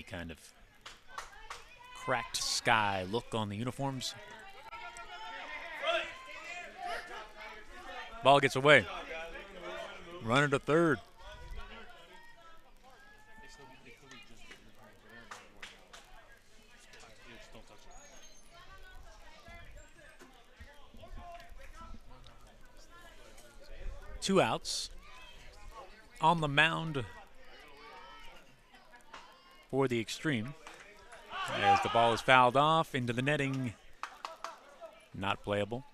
any kind of cracked sky look on the uniforms. Ball gets away. Runner to third. Two outs. On the mound for the Extreme. As the ball is fouled off into the netting. Not playable.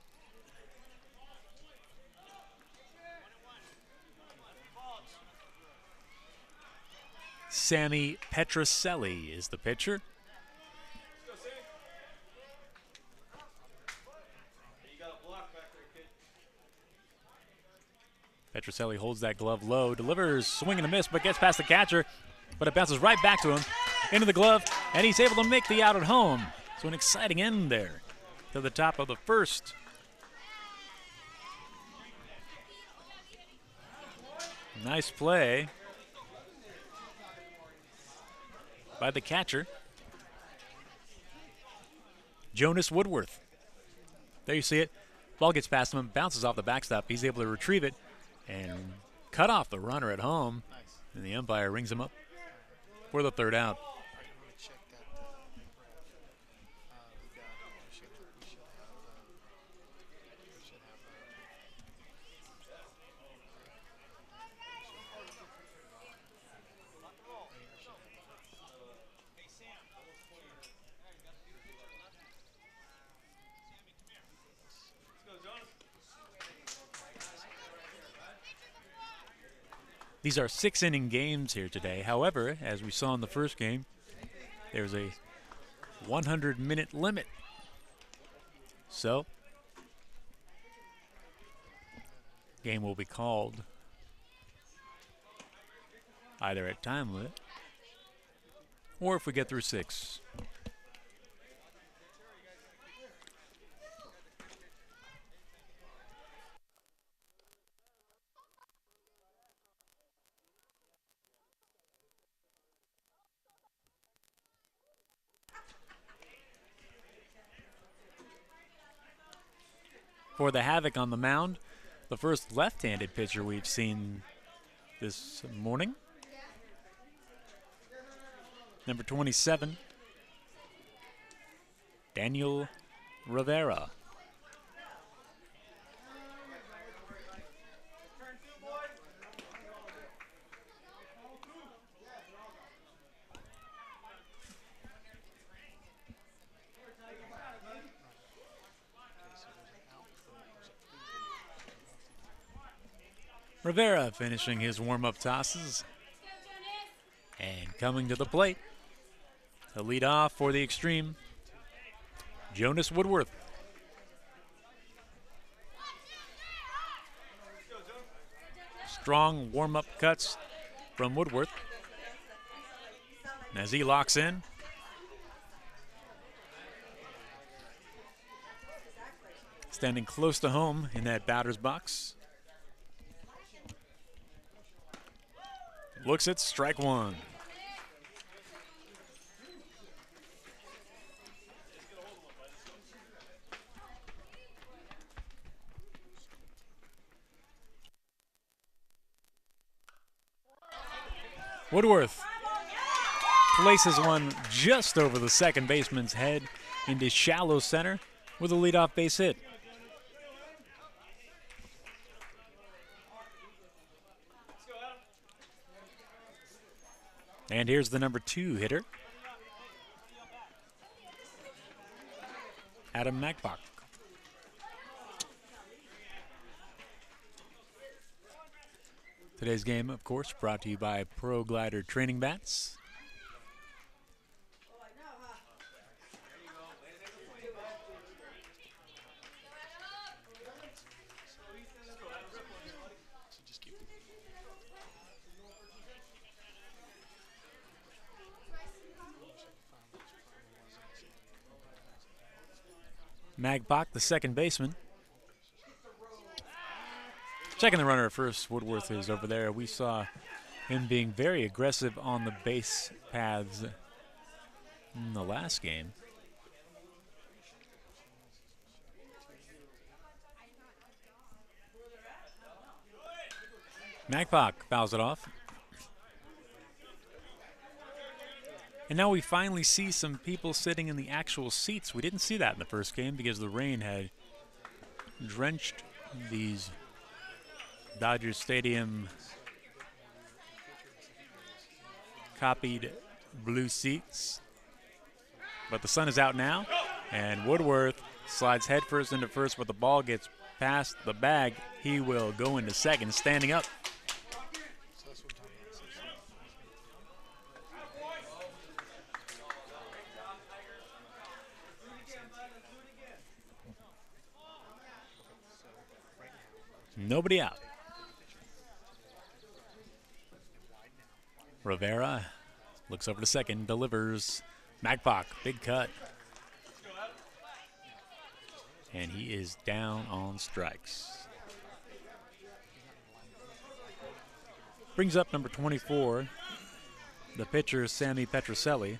Sammy Petrocelli is the pitcher. Petrocelli holds that glove low, delivers, swing and a miss, but gets past the catcher. But it bounces right back to him, into the glove, and he's able to make the out at home. So an exciting end there to the top of the first. Nice play by the catcher, Jonas Woodworth. There you see it. Ball gets past him, bounces off the backstop. He's able to retrieve it and cut off the runner at home. And the umpire rings him up for the third out. These are 6-inning games here today. However, as we saw in the first game, there's a 100-minute limit. So, game will be called either at time limit or if we get through 6. For the Havoc on the mound, the first left-handed pitcher we've seen this morning. Number 27, Daniel Rivera. Rivera finishing his warm-up tosses and coming to the plate to lead off for the Extreme, Jonas Woodworth. Strong warm-up cuts from Woodworth. And as he locks in, standing close to home in that batter's box. Looks at strike one. Woodworth places one just over the second baseman's head into shallow center with a leadoff base hit. And here's the number 2 hitter, Adam Magbach. Today's game, of course, brought to you by Pro Glider Training Bats. Magbach, the second baseman. Checking the runner at first, Woodworth is over there. We saw him being very aggressive on the base paths in the last game. Magpok fouls it off. And now we finally see some people sitting in the actual seats. We didn't see that in the first game because the rain had drenched these Dodger Stadium copied blue seats. But the sun is out now, and Woodworth slides headfirst into first, but the ball gets past the bag. He will go into second, standing up. Nobody out. Rivera looks over to second, delivers. Magpok, big cut. And he is down on strikes. Brings up number 24, the pitcher, Sammy Petrocelli.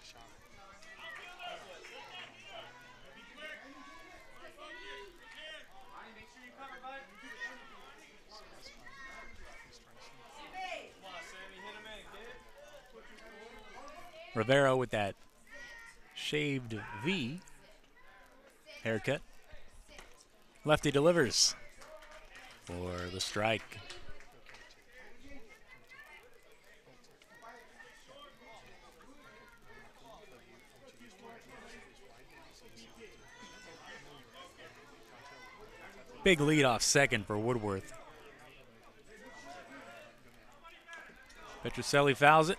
Rivera with that shaved V haircut. Lefty delivers for the strike. Big lead off second for Woodworth. Petrocelli fouls it.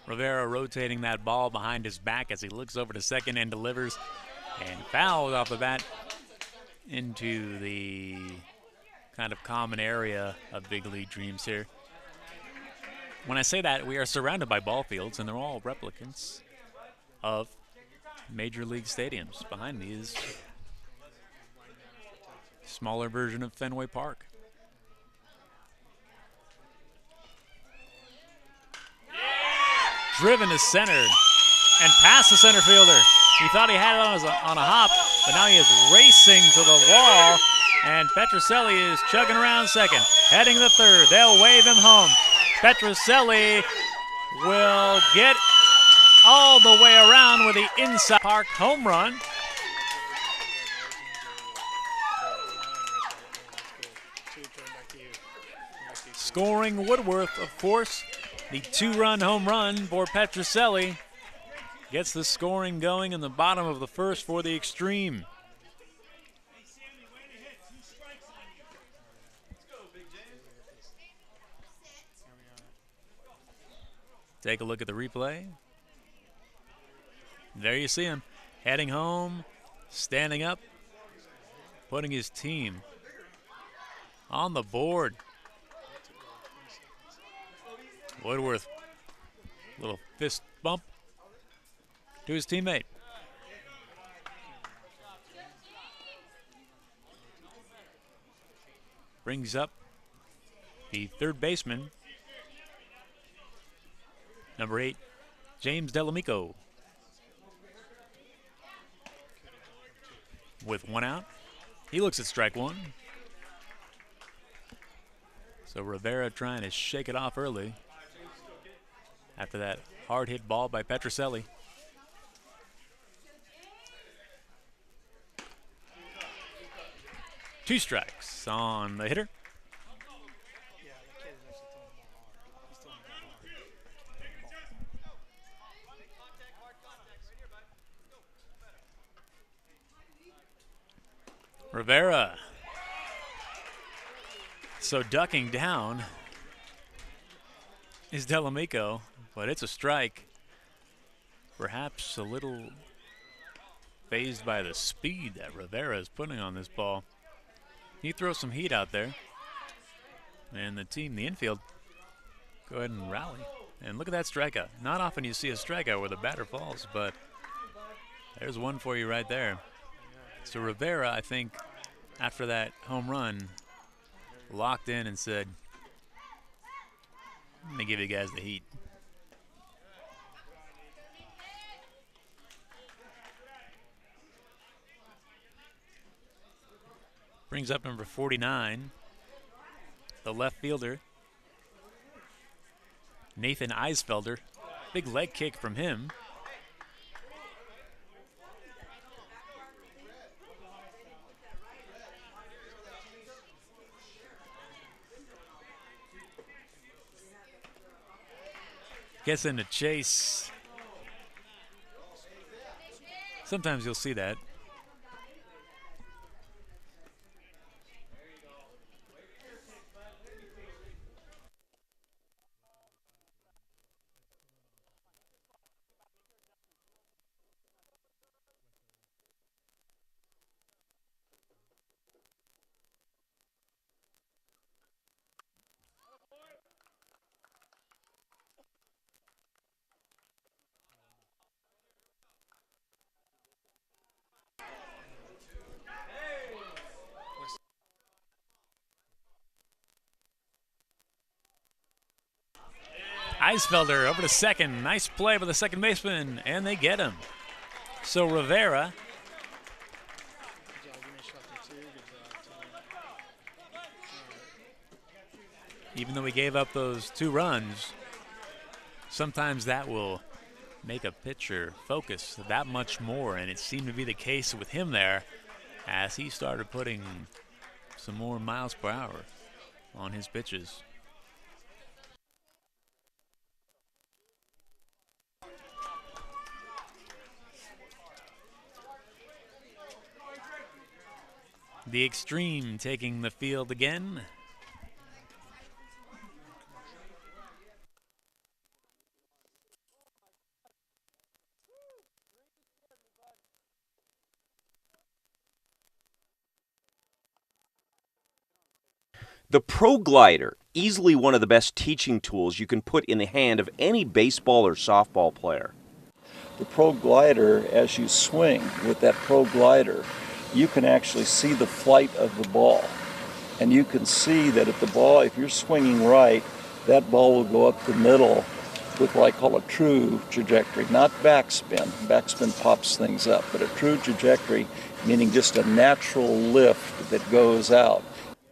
Rivera rotating that ball behind his back as he looks over to second and delivers, and fouls off the bat into the kind of common area of big league dreams here. When I say that, we are surrounded by ball fields, and they're all replicants of major league stadiums. Behind me is a smaller version of Fenway Park. Driven to center and past the center fielder. He thought he had it on a hop, but now he is racing to the wall, and Petrocelli is chugging around second. Heading to third. They'll wave him home. Petrocelli will get all the way around with the inside park home run. Scoring Woodworth, of course. The two-run home run for Petrocelli gets the scoring going in the bottom of the first for the Extreme. Take a look at the replay. There you see him heading home, standing up, putting his team on the board. Woodworth, little fist bump to his teammate. Brings up the third baseman, number 8, James Delamico. With one out, he looks at strike one. So Rivera trying to shake it off early after that hard hit ball by Petrocelli. Two strikes on the hitter. Rivera. So ducking down is Delamico, but it's a strike. Perhaps a little phased by the speed that Rivera is putting on this ball. He throws some heat out there. And the team, the infield, go ahead and rally. And look at that strikeout. Not often you see a strikeout where the batter falls, but there's one for you right there. So Rivera, I think, after that home run, locked in and said, I'm going to give you guys the heat. Brings up number 49, the left fielder, Nathan Eisfelder. Big leg kick from him. Gets into chase. Sometimes you'll see that. Eisfelder over to second. Nice play by the second baseman, and they get him. So Rivera even though he gave up those 2 runs, sometimes that will make a pitcher focus that much more, and it seemed to be the case with him there as he started putting some more miles per hour on his pitches. The Extreme taking the field again. The Pro Glider, easily one of the best teaching tools you can put in the hand of any baseball or softball player. The Pro Glider, as you swing with that Pro Glider, you can actually see the flight of the ball. And you can see that if the ball, if you're swinging right, that ball will go up the middle with what I call a true trajectory, not backspin. Backspin pops things up, but a true trajectory, meaning just a natural lift that goes out.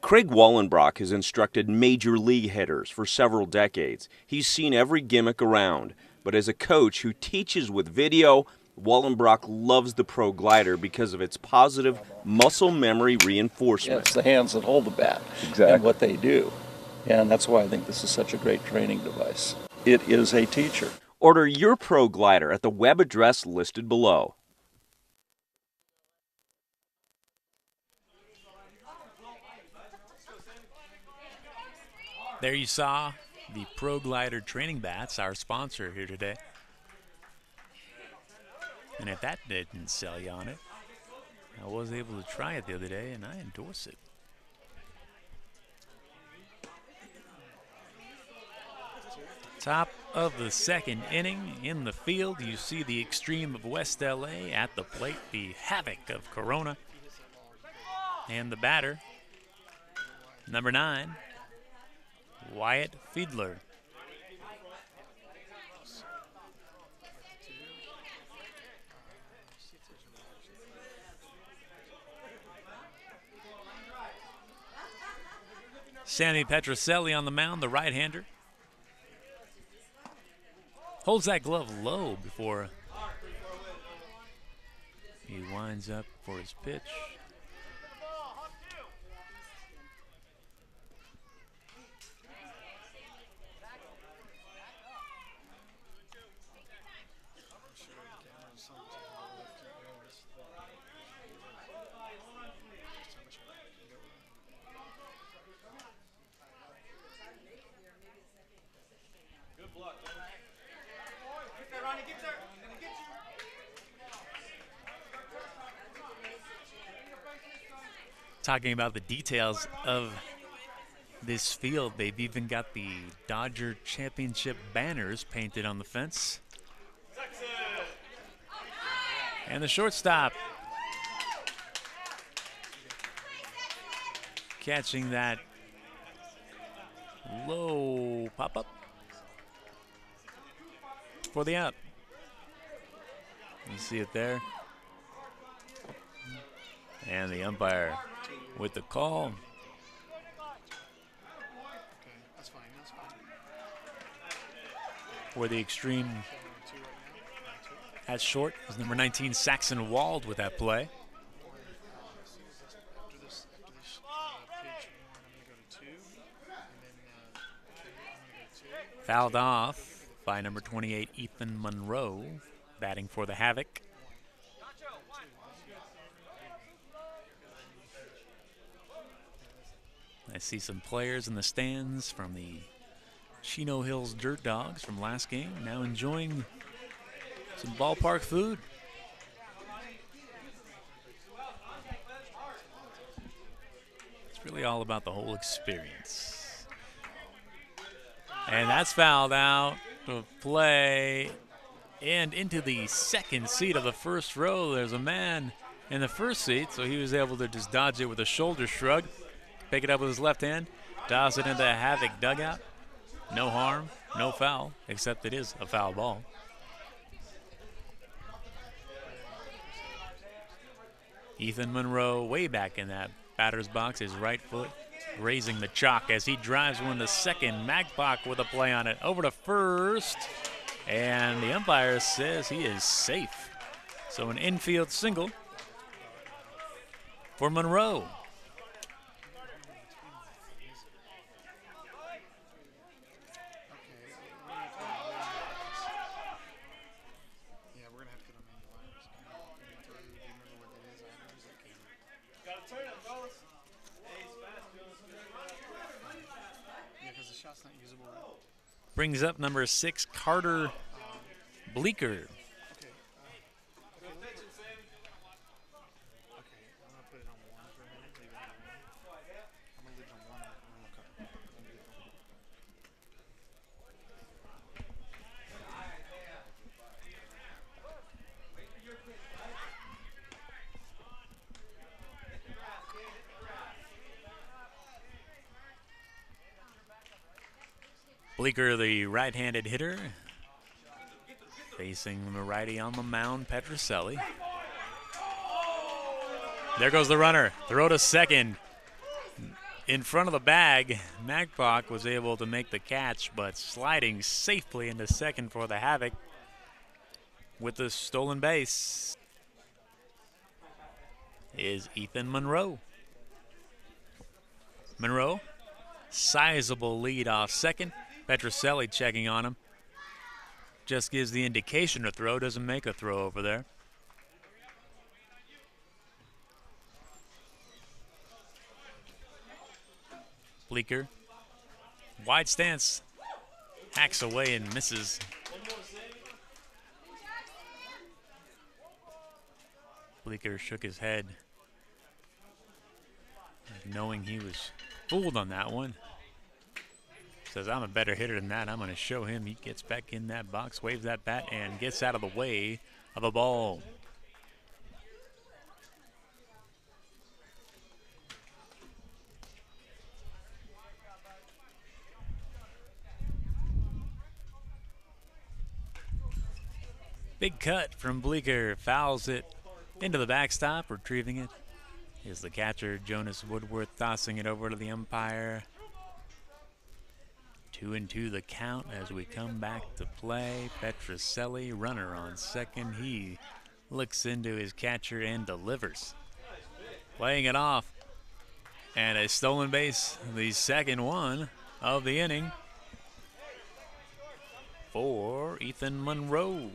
Craig Wallenbrock has instructed major league hitters for several decades. He's seen every gimmick around, but as a coach who teaches with video, Wallenbrock loves the Pro Glider because of its positive muscle memory reinforcement. Yeah, it's the hands that hold the bat and what they do. And that's why I think this is such a great training device. It is a teacher. Order your Pro Glider at the web address listed below. There you saw the Pro Glider training bats, our sponsor here today. And if that didn't sell you on it, I was able to try it the other day, and I endorse it. Top of the second inning. In the field, you see the Extreme of West LA. At the plate, the Havoc of Corona. And the batter, number 9, Wyatt Fiedler. Sammy Petrocelli on the mound, the right-hander. Holds that glove low before he winds up for his pitch. Talking about the details of this field. They've even got the Dodger Championship banners painted on the fence. And the shortstop catching that low pop-up for the out. You see it there. And the umpire with the call. Okay, that's fine. For the extreme at short is number 19, Saxon Wald with that play. After this page 1, I'm going to go to 2. And then, I'm going to go to 2. Fouled off by number 28, Ethan Monroe, batting for the Havoc. I see some players in the stands from the Chino Hills Dirt Dawgs from last game, now enjoying some ballpark food. It's really all about the whole experience. And that's fouled out of play and into the second seat of the first row. There's a man in the first seat, so he was able to just dodge it with a shoulder shrug. Pick it up with his left hand, toss it into the Havoc dugout. No harm, no foul, except it is a foul ball. Ethan Monroe way back in that batter's box, his right foot raising the chalk as he drives one to second. Magbach with a play on it over to first, and the umpire says he is safe. So an infield single for Monroe. Brings up number 6, Carter Bleeker. Okay, I'm going to put it on 1 for a minute. Leave it on 1. I'm going to leave it on 1 and we'll cut it. Bleeker, the right-handed hitter, facing the righty on the mound, Petrocelli. There goes the runner. Throw to second. In front of the bag, Magbach was able to make the catch, but sliding safely into second for the Havoc with the stolen base is Ethan Monroe. Monroe, sizable lead off second. Petrocelli checking on him. Just gives the indication to throw, doesn't make a throw over there. Bleeker, wide stance, hacks away and misses. Bleeker shook his head, knowing he was fooled on that one. Says, I'm a better hitter than that. I'm going to show him. He gets back in that box, waves that bat, and gets out of the way of a ball. Big cut from Bleeker, fouls it into the backstop. Retrieving it is the catcher, Jonas Woodworth, tossing it over to the umpire. 2-2 the count as we come back to play. Petrocelli, runner on second. He looks into his catcher and delivers. Playing it off. And a stolen base, the second one of the inning for Ethan Monroe.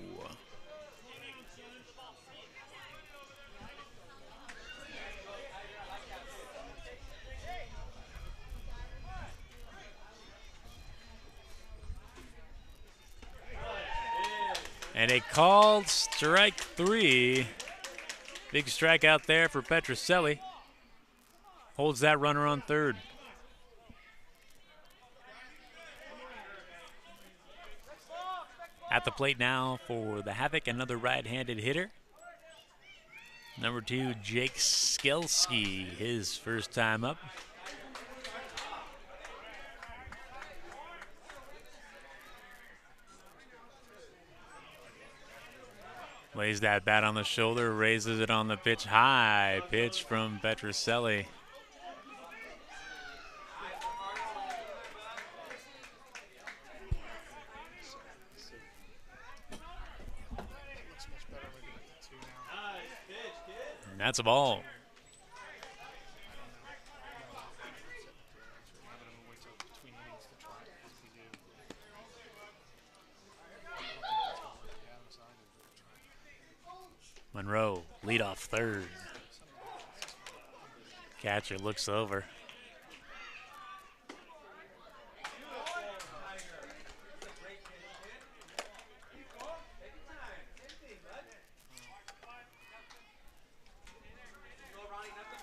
And a called strike 3. Big strikeout there for Petrocelli. Holds that runner on third. At the plate now for the Havoc, another right-handed hitter. Number 2, Jake Skelski, his first time up. Lays that bat on the shoulder, raises it on the pitch. High pitch from Petrocelli. And that's a ball. Monroe, leadoff third. Catcher looks over.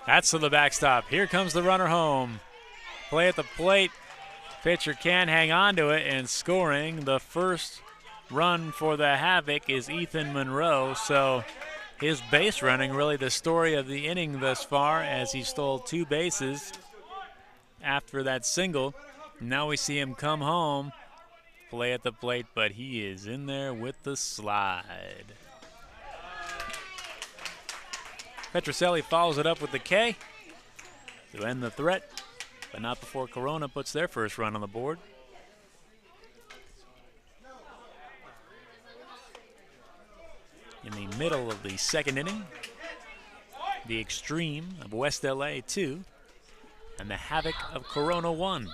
That's to the backstop. Here comes the runner home. Play at the plate. Pitcher can't hang on to it, and scoring the first run for the Havoc is Ethan Monroe. So his base running really the story of the inning thus far, as he stole 2 bases after that single. Now we see him come home, play at the plate, but he is in there with the slide. Petrocelli follows it up with the K to end the threat, but not before Corona puts their first run on the board. In the middle of the second inning, the Extreme of West LA 2 and the Havoc of Corona 1.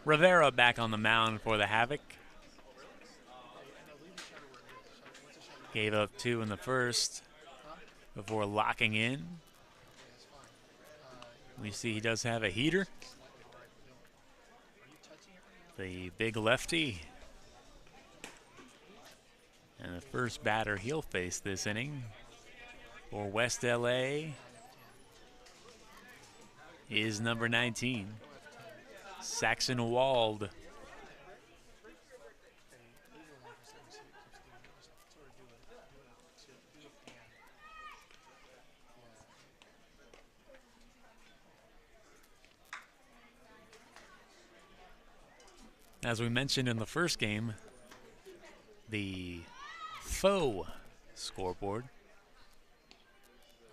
Rivera back on the mound for the Havoc. Gave up 2 in the first before locking in. We see he does have a heater. The big lefty. And the first batter he'll face this inning for West LA is number 19. Saxon Wald. As we mentioned in the first game, the faux scoreboard,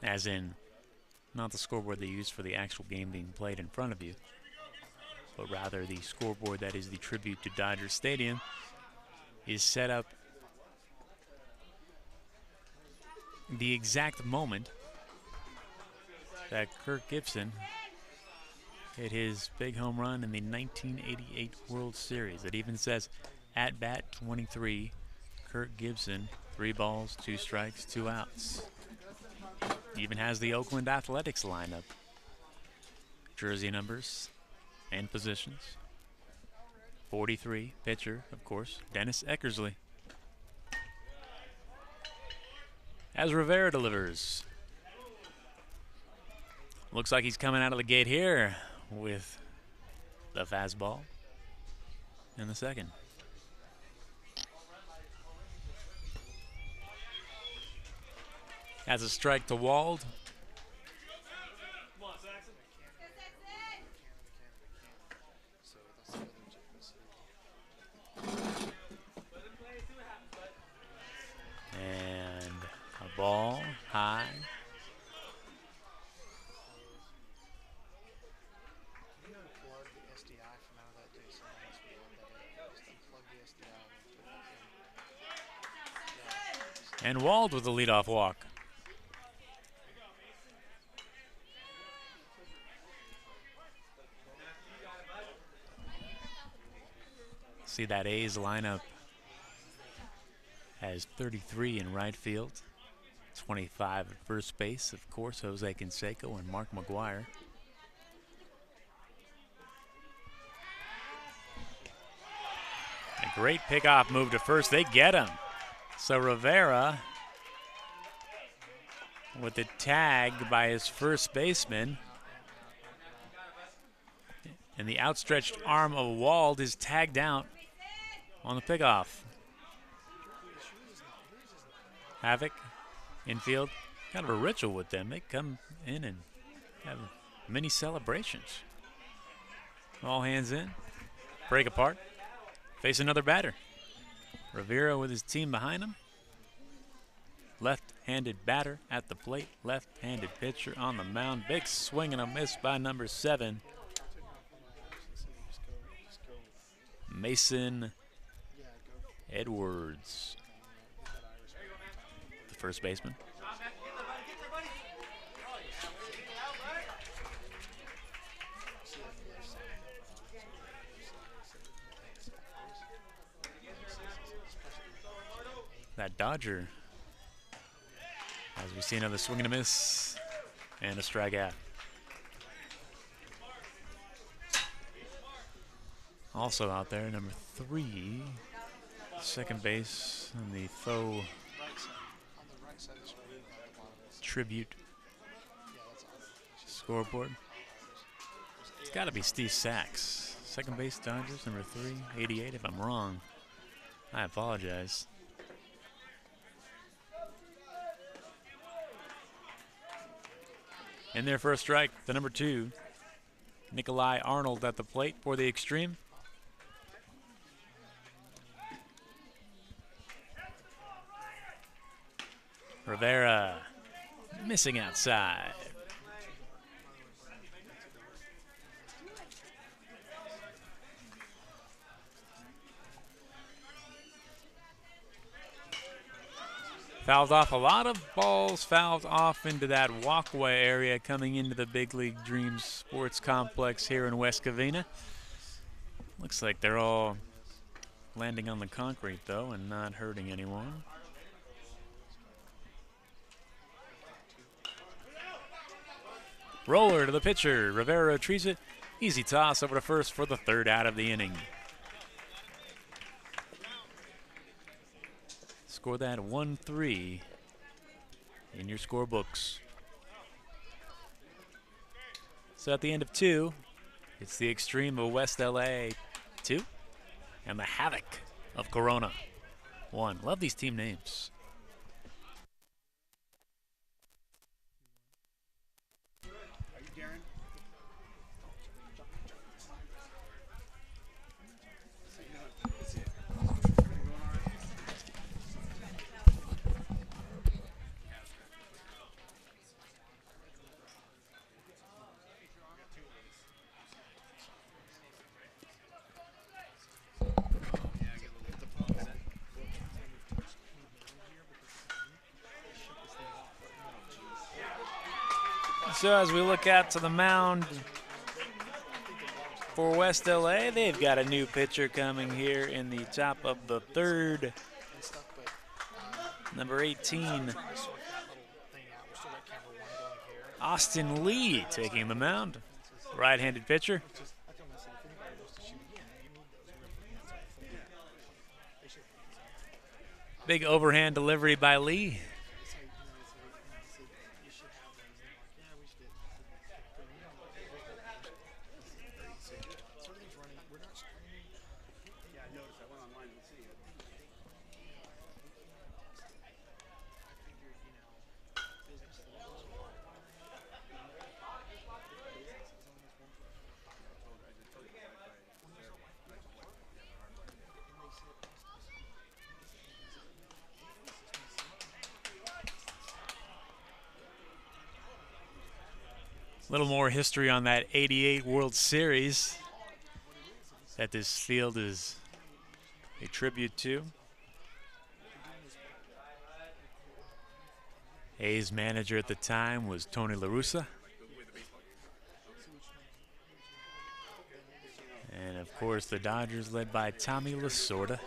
as in not the scoreboard they use for the actual game being played in front of you, but rather the scoreboard that is the tribute to Dodger Stadium, is set up the exact moment that Kirk Gibson hit his big home run in the 1988 World Series. It even says, at bat 23, Kirk Gibson, 3 balls, 2 strikes, 2 outs. Even has the Oakland Athletics lineup, jersey numbers and positions. 43, pitcher, of course, Dennis Eckersley. As Rivera delivers. Looks like he's coming out of the gate here with the fastball in the second. Has a strike to Wald. And a ball high. And Wald with the leadoff walk. See that A's lineup has is 33 in right field. 25 at first base, of course, Jose Canseco and Mark McGuire. A great pickoff move to first. They get him. So Rivera with the tag by his first baseman. And the outstretched arm of Wald is tagged out on the pickoff. Havoc, infield, kind of a ritual with them. They come in and have mini celebrations. All hands in, break apart, face another batter. Rivera with his team behind him. Left-handed batter at the plate, left-handed pitcher on the mound. Big swing and a miss by number 7. Mason Edwards, the first baseman. That Dodger, as we see another swing and a miss and a strikeout. Also out there, number 3, second base on the faux tribute scoreboard. It's got to be Steve Sachs. Second base Dodgers, number 3, 88. If I'm wrong, I apologize. In there for a strike, the number 2, Nikolai Arnold at the plate for the Extreme. Rivera missing outside. Fouled off a lot of balls, fouled off into that walkway area coming into the Big League Dreams Sports Complex here in West Covina. Looks like they're all landing on the concrete though and not hurting anyone. Roller to the pitcher. Rivera retrieves it. Easy toss over to first for the 3rd out of the inning. Score that 1-3 in your scorebooks. So at the end of 2, it's the Extreme of West LA 2 and the Havoc of Corona 1. Love these team names. So as we look out to the mound for West LA, they've got a new pitcher coming here in the top of the 3rd. Number 18, Austin Lee taking the mound. Right-handed pitcher. Big overhand delivery by Lee. A little more history on that 88 World Series that this field is a tribute to. A's manager at the time was Tony La Russa. And of course the Dodgers led by Tommy Lasorda.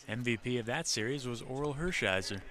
MVP of that series was Oral Hershiser.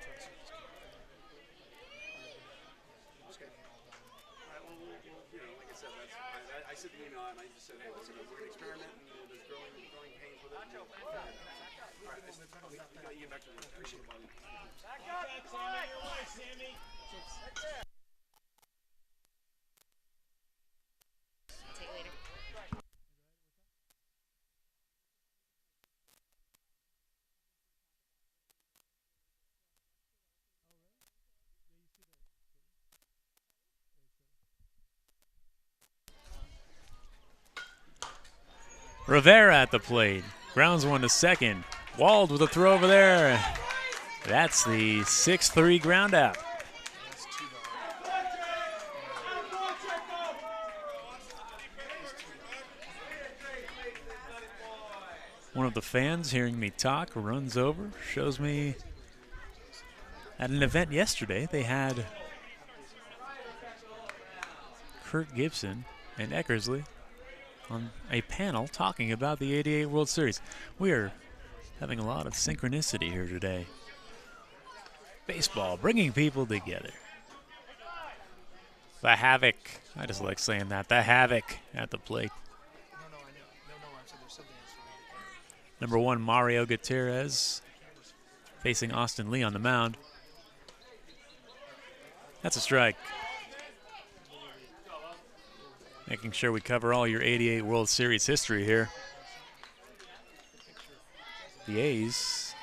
Rivera at the plate. Grounds one to second. Wald with a throw over there. That's the 6-3 ground out. One of the fans hearing me talk runs over, shows me at an event yesterday they had Kurt Gibson and Eckersley on a panel talking about the '88 World Series. We are having a lot of synchronicity here today. Baseball, bringing people together. The Havoc, I just like saying that, the Havoc at the plate. Number 1, Mario Gutierrez, facing Austin Lee on the mound. That's a strike. Making sure we cover all your '88 World Series history here. The A's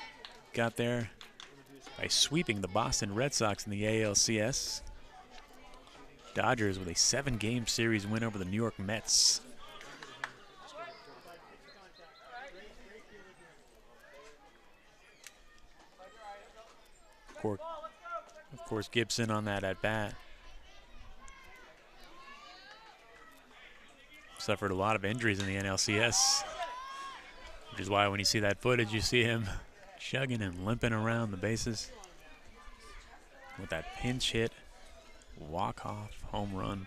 got there by sweeping the Boston Red Sox in the ALCS. Dodgers with a 7-game series win over the New York Mets. Of course, Gibson on that at bat. Suffered a lot of injuries in the NLCS, which is why when you see that footage, you see him chugging and limping around the bases with that pinch hit, walk-off home run.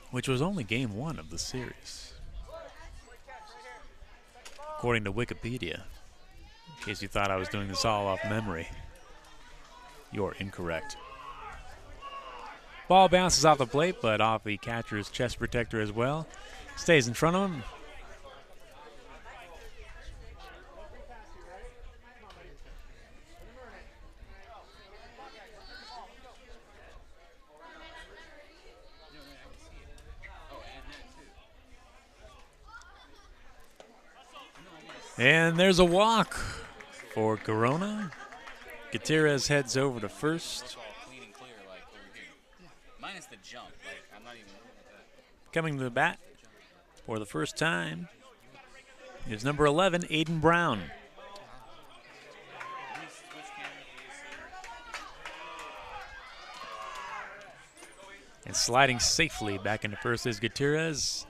Which was only game 1 of the series, according to Wikipedia. In case you thought I was doing this all off memory, you're incorrect. Ball bounces off the plate, but off the catcher's chest protector as well. Stays in front of him. And there's a walk for Corona. Gutierrez heads over to first. Clean and clear, like over here. Minus the jump. Like, I'm not even looking at that. Coming to the bat for the first time is number 11, Aiden Brown. And sliding safely back into first is Gutierrez.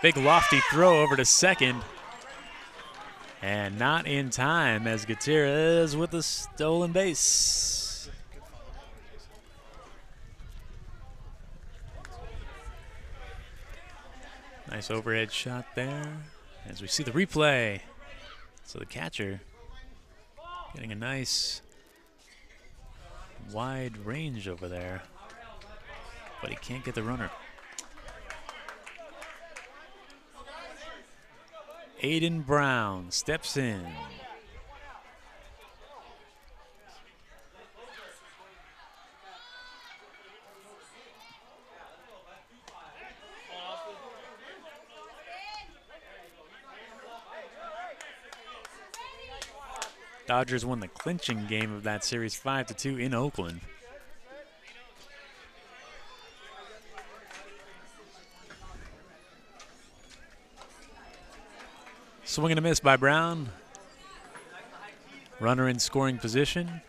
Big lofty throw over to second. And not in time as Gutierrez with the stolen base. Nice overhead shot there as we see the replay. So the catcher getting a nice wide range over there, but he can't get the runner. Aiden Brown steps in. Dodgers won the clinching game of that series 5-2 in Oakland. Swing and a miss by Brown. Runner in scoring position.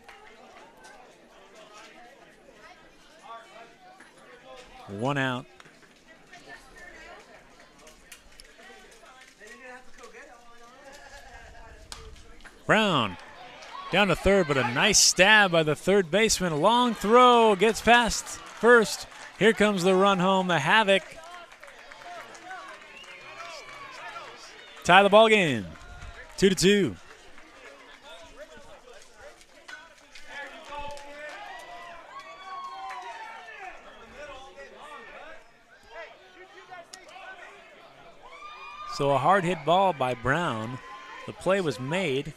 1 out. Brown down to third, but a nice stab by the third baseman. A long throw, gets past first. Here comes the run home, the Havoc. Tie the ball game, 2-2. So a hard hit ball by Brown. The play was made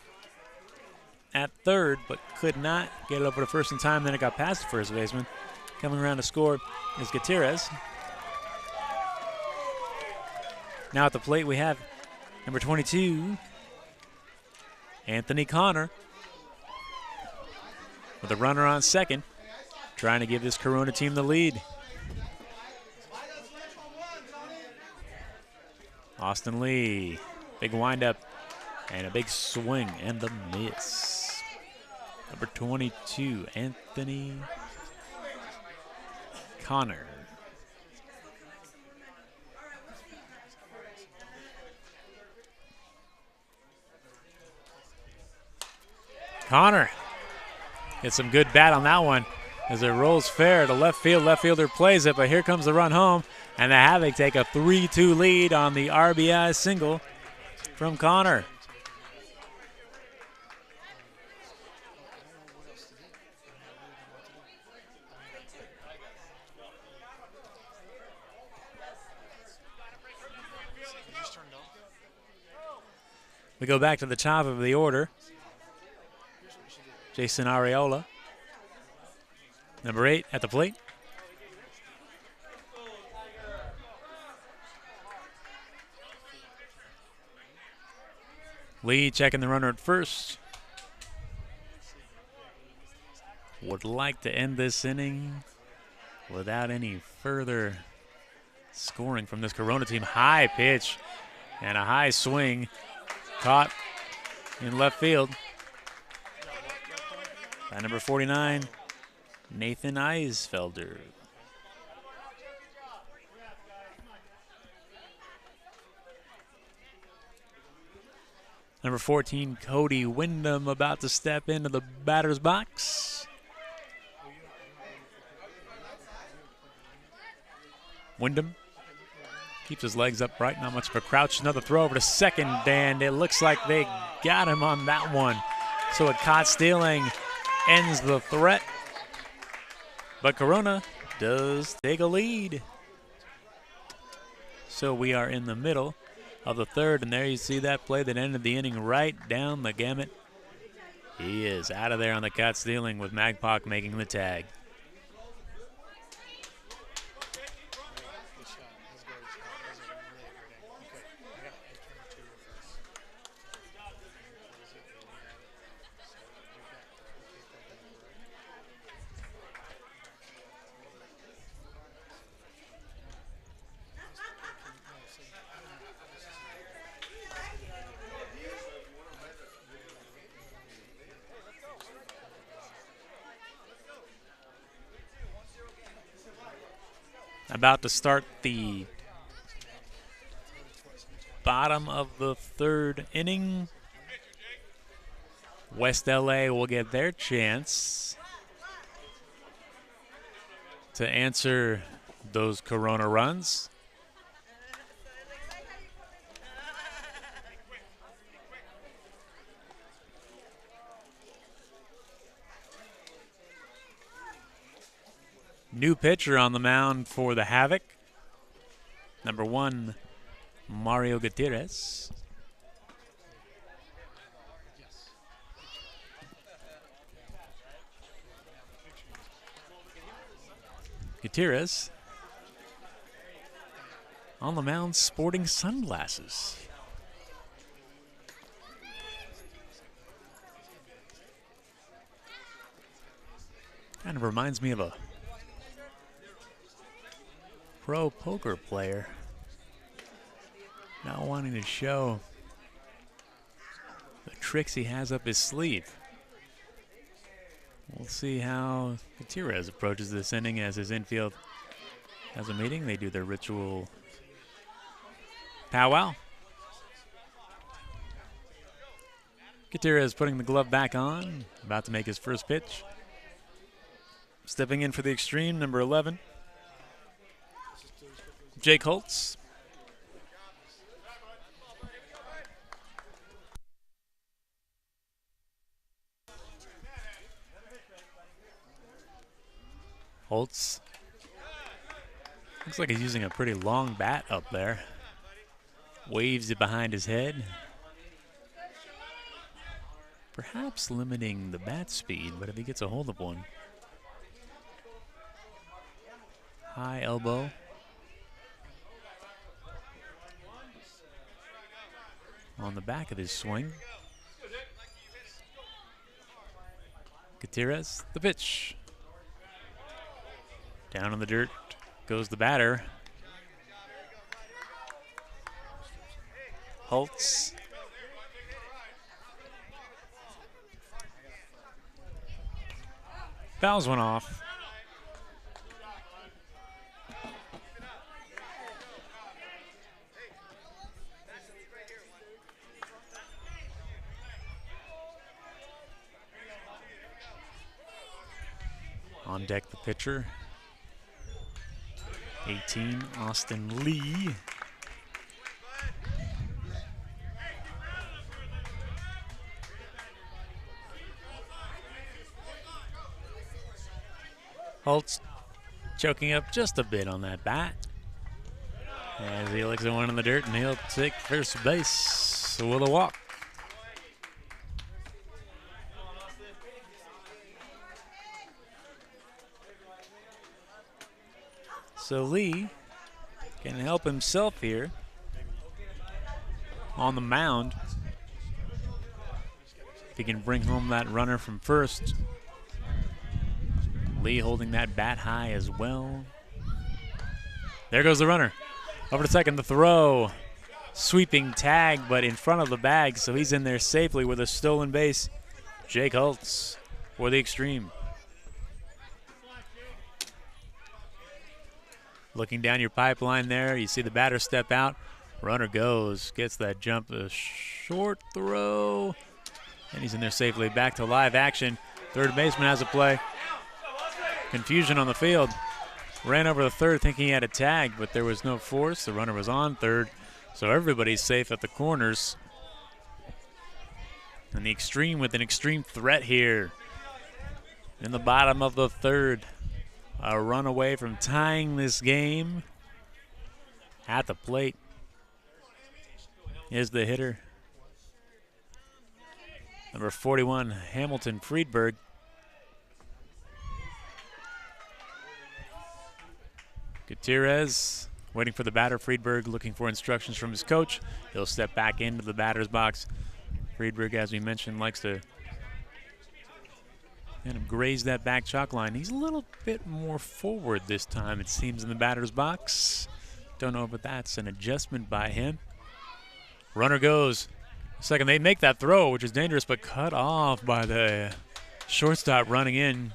at third, but could not get it over to first in time. Then it got past the first baseman. Coming around to score is Gutierrez. Now at the plate we have number 22, Anthony Connor, with a runner on second, trying to give this Corona team the lead. Austin Lee, big windup and a big swing and a miss. Number 22, Anthony Connor. Connor gets some good bat on that one as it rolls fair to left field. Left fielder plays it, but here comes the run home, and the Havoc take a 3-2 lead on the RBI single from Connor. We go back to the top of the order. Jason Areola, number 8 at the plate. Lee checking the runner at first. Would like to end this inning without any further scoring from this Corona team. High pitch and a high swing caught in left field by number 49, Nathan Eisfelder. Number 14, Cody Wyndham, about to step into the batter's box. Wyndham keeps his legs upright, not much of a crouch. Another throw over to second, and it looks like they got him on that one. So a caught stealing ends the threat. But Corona does take a lead. So we are in the middle of the third, and there you see that play that ended the inning right down the gamut. He is out of there on the caught stealing with Magpok making the tag. About to start the bottom of the third inning. West LA will get their chance to answer those Corona runs. New pitcher on the mound for the Havoc. Number 1, Mario Gutierrez. Gutierrez on the mound sporting sunglasses. Kind of reminds me of a pro poker player not wanting to show the tricks he has up his sleeve. We'll see how Gutierrez approaches this inning as his infield has a meeting. They do their ritual powwow. Gutierrez putting the glove back on, about to make his first pitch. Stepping in for the extreme, number 11, Jake Holtz. Holtz looks like he's using a pretty long bat up there. Waves it behind his head. Perhaps limiting the bat speed, but if he gets a hold of one. High elbow. On the back of his swing. Gutierrez, the pitch. Down in the dirt goes the batter. Holtz. Fouls one off. On deck the pitcher. 18, Austin Lee. Holtz choking up just a bit on that bat. As he looks at one in the dirt, and he'll take first base with a walk. So Lee can help himself here on the mound. If he can bring home that runner from first. Lee holding that bat high as well. There goes the runner. Over to second, the throw. Sweeping tag, but in front of the bag, so he's in there safely with a stolen base. Jake Holtz for the extreme. Looking down your pipeline there, you see the batter step out. Runner goes, gets that jump, a short throw, and he's in there safely. Back to live action. Third baseman has a play. Confusion on the field. Ran over the third thinking he had a tag, but there was no force. The runner was on third, so everybody's safe at the corners. And the extreme with an extreme threat here. In the bottom of the third. A run away from tying this game. At the plate is the hitter. Number 41, Hamilton Friedberg. Gutierrez waiting for the batter. Friedberg looking for instructions from his coach. He'll step back into the batter's box. Friedberg, as we mentioned, likes to kind of graze that back chalk line. He's a little bit more forward this time, it seems, in the batter's box. Don't know if that's an adjustment by him. Runner goes. Second, they make that throw, which is dangerous, but cut off by the shortstop running in.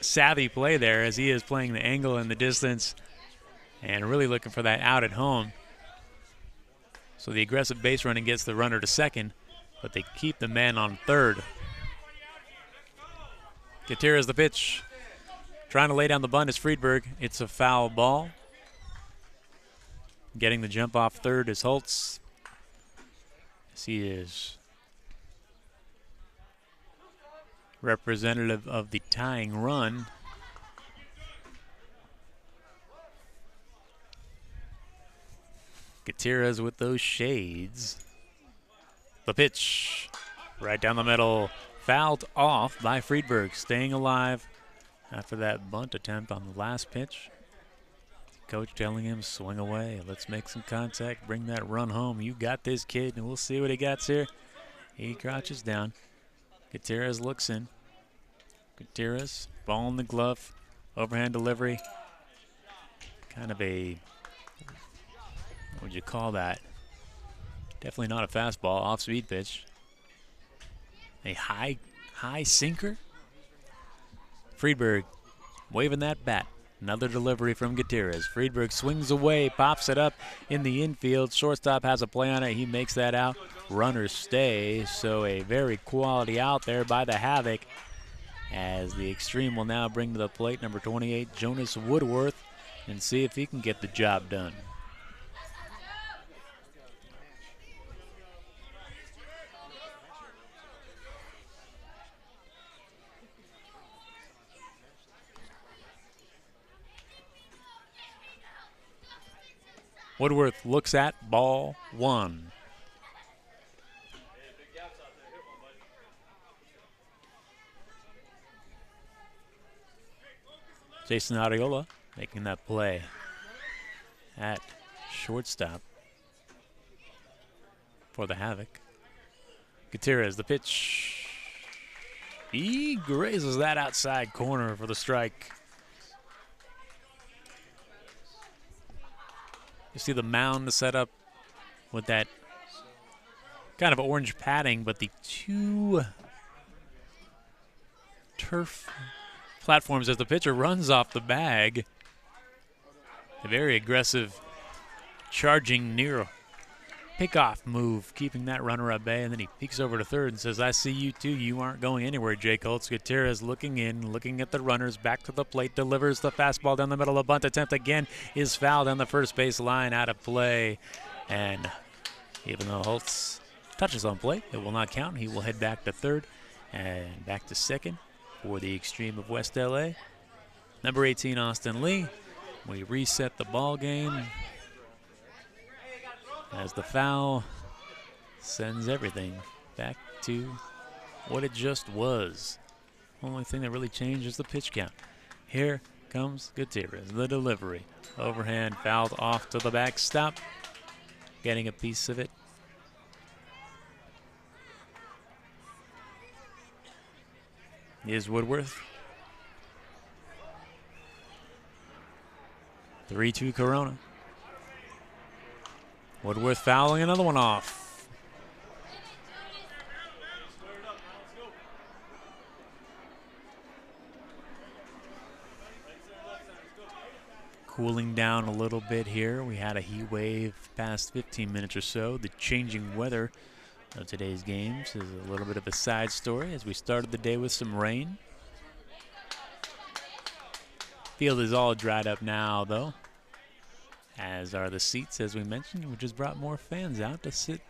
Savvy play there as he is playing the angle and the distance and really looking for that out at home. So the aggressive base running gets the runner to second, but they keep the man on third. Gutierrez the pitch. Trying to lay down the bunt is Friedberg. It's a foul ball. Getting the jump off third is Holtz. As he is representative of the tying run. Gutierrez with those shades. The pitch. Right down the middle. Fouled off by Friedberg, staying alive after that bunt attempt on the last pitch. Coach telling him, swing away, let's make some contact, bring that run home. You got this, kid, and we'll see what he got here. He crouches down. Gutierrez looks in. Gutierrez, ball in the glove, overhand delivery. Kind of a, what would you call that? Definitely not a fastball, off-speed pitch. A high sinker. Friedberg waving that bat. Another delivery from Gutierrez. Friedberg swings away, pops it up in the infield. Shortstop has a play on it. He makes that out. Runners stay, so a very quality out there by the Havoc, as the Extreme will now bring to the plate number 28, Jonas Woodworth, and see if he can get the job done. Woodworth looks at ball one. Jason Ariola making that play at shortstop for the Havoc. Gutierrez, the pitch. He grazes that outside corner for the strike. You see the mound set up with that kind of orange padding, but the two turf platforms as the pitcher runs off the bag. A very aggressive, charging near pickoff move, keeping that runner at bay, and then he peeks over to third and says, I see you too, you aren't going anywhere, Jake Holtz. Gutierrez looking in, looking at the runners, back to the plate, delivers the fastball down the middle. A bunt attempt again is fouled on the first base line, out of play. And even though Holtz touches on plate, it will not count. He will head back to third and back to second for the Extreme of West LA. Number 18, Austin Lee. We reset the ball game as the foul sends everything back to what it just was. Only thing that really changed is the pitch count. Here comes Gutierrez, the delivery. Overhand fouled off to the backstop. Getting a piece of it. Is Woodworth. 3-2 Corona. Woodworth fouling another one off. Cooling down a little bit here. We had a heat wave past 15 minutes or so. The changing weather of today's games is a little bit of a side story as we started the day with some rain. Field is all dried up now, though, as are the seats, as we mentioned, which has brought more fans out to sit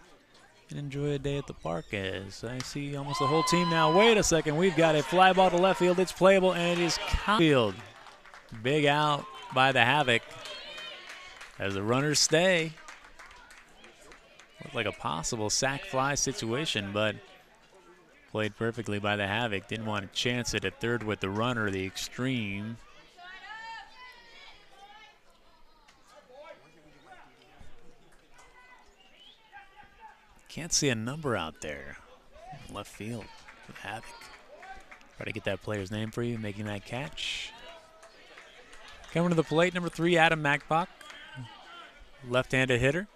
and enjoy a day at the park. As I see almost the whole team now. Wait a second, we've got a fly ball to left field. It's playable, and it is field. Big out by the Havoc as the runners stay. Looked like a possible sac fly situation, but played perfectly by the Havoc. Didn't want to chance it at third with the runner, the Extreme. Can't see a number out there. Left field with Havoc. Try to get that player's name for you, making that catch. Coming to the plate, number 3, Adam Macbach. Left-handed hitter.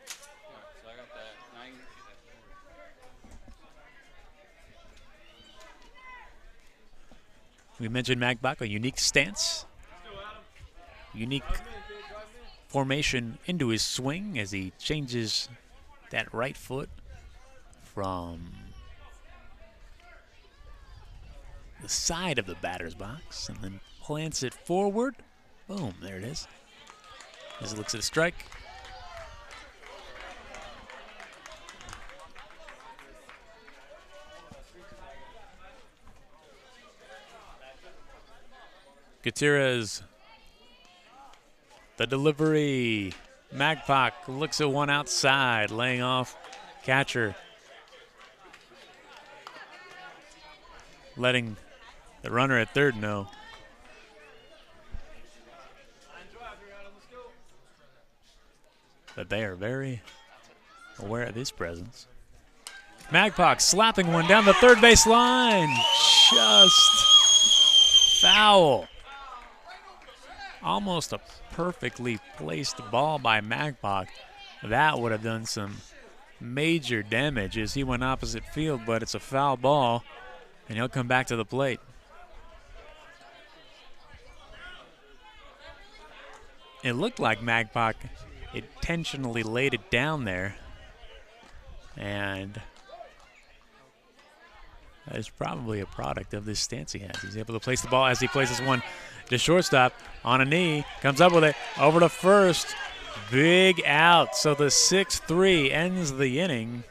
We mentioned Macbach, a unique stance. Unique formation into his swing as he changes that right foot from the side of the batter's box and then plants it forward. Boom, there it is. As it looks at a strike. Gutierrez, the delivery. Magpok looks at one outside, laying off catcher. Letting the runner at third know. That they are very aware of his presence. Magpok slapping one down the third base line. Just foul. Almost a perfectly placed ball by Magpok. That would have done some major damage as he went opposite field, but it's a foul ball, and he'll come back to the plate. it looked like Magpie intentionally laid it down there. And that is probably a product of this stance he has. He's able to place the ball as he places one to shortstop on a knee. Comes up with it over to first. Big out. So the 6-3 ends the inning.